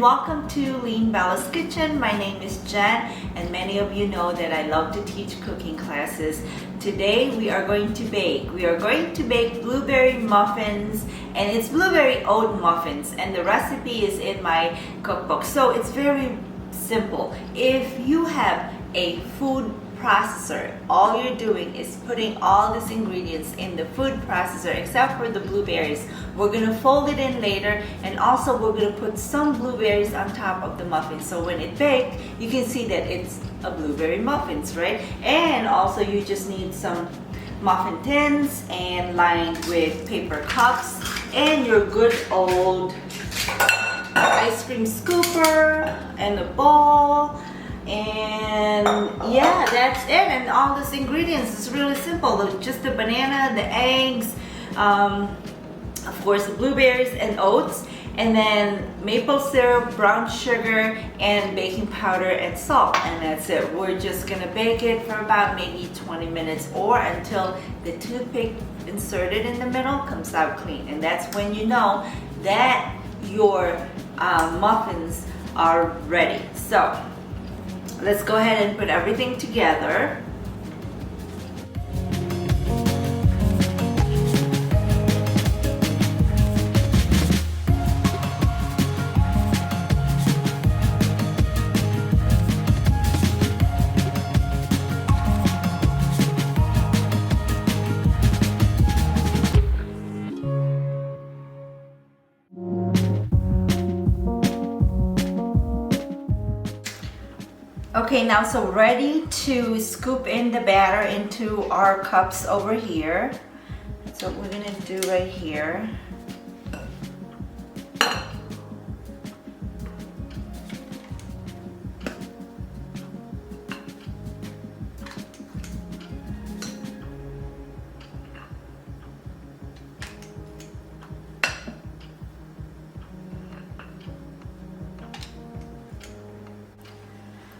and welcome to Lean Bella's Kitchen. My name is Jen, and many of you know that I love to teach cooking classes. Today we are going to bake. We are going to bake blueberry muffins, and it's blueberry oat muffins, and the recipe is in my cookbook. So it's very simple. If you have a food processor, all you're doing is putting all these ingredients in the food processor except for the blueberries. We're gonna fold it in later, and also we're gonna put some blueberries on top of the muffin, so when it baked you can see that it's a blueberry muffins, right? And also you just need some muffin tins and lined with paper cups and your good old ice cream scooper and a bowl. And yeah, that's it. And all these ingredients is really simple. Just the banana, the eggs, of course the blueberries and oats, and then maple syrup, brown sugar, and baking powder and salt, and that's it. We're just gonna bake it for about maybe 20 minutes or until the toothpick inserted in the middle comes out clean, and that's when you know that your muffins are ready. So let's go ahead and put everything together. Okay, now so ready to scoop in the batter into our cups over here. That's what we're gonna do right here.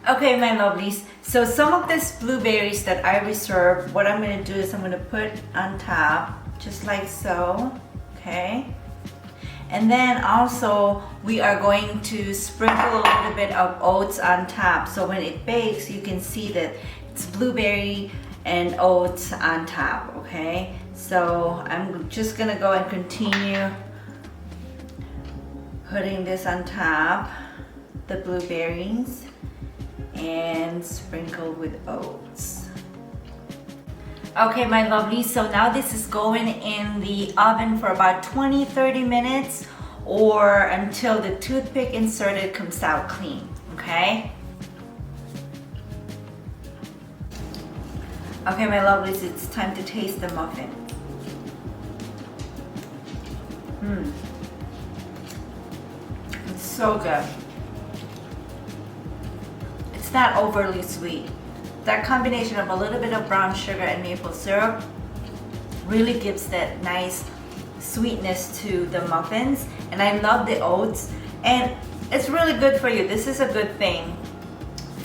Okay, my lovelies, so some of these blueberries that I reserved, what I'm going to do is I'm going to put on top, just like so, okay? And then also, we are going to sprinkle a little bit of oats on top, so when it bakes, you can see that it's blueberry and oats on top, okay? So I'm just going to go and continue putting this on top, the blueberries, and sprinkle with oats. Okay, my lovely, so now this is going in the oven for about 20-30 minutes or until the toothpick inserted comes out clean, okay? Okay, my lovelies, it's time to taste the muffin. It's so good. It's not overly sweet. That combination of a little bit of brown sugar and maple syrup really gives that nice sweetness to the muffins, and I love the oats, and it's really good for you. This is a good thing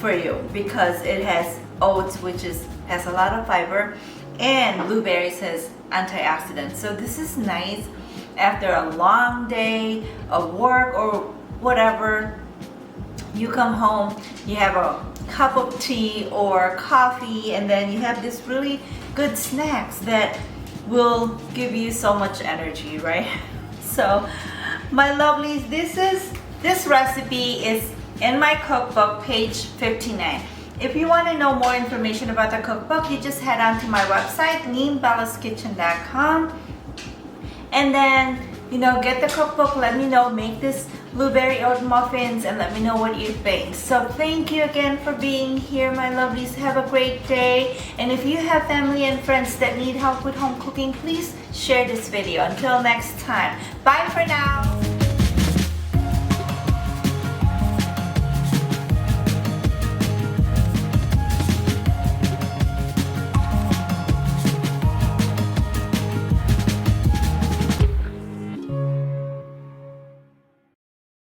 for you because it has oats, which has a lot of fiber, and blueberries has antioxidants. So this is nice after a long day of work or whatever. You come home, you have a cup of tea or coffee, and then you have this really good snacks that will give you so much energy, right? So my lovelies, this recipe is in my cookbook, page 59. If you want to know more information about the cookbook, you just head on to my website, leanbellaskitchen.com, and then get the cookbook. Let me know, make this blueberry oat muffins, and let me know what you think. So thank you again for being here, my lovelies. Have a great day, and if you have family and friends that need help with home cooking, please share this video. Until next time, bye for now.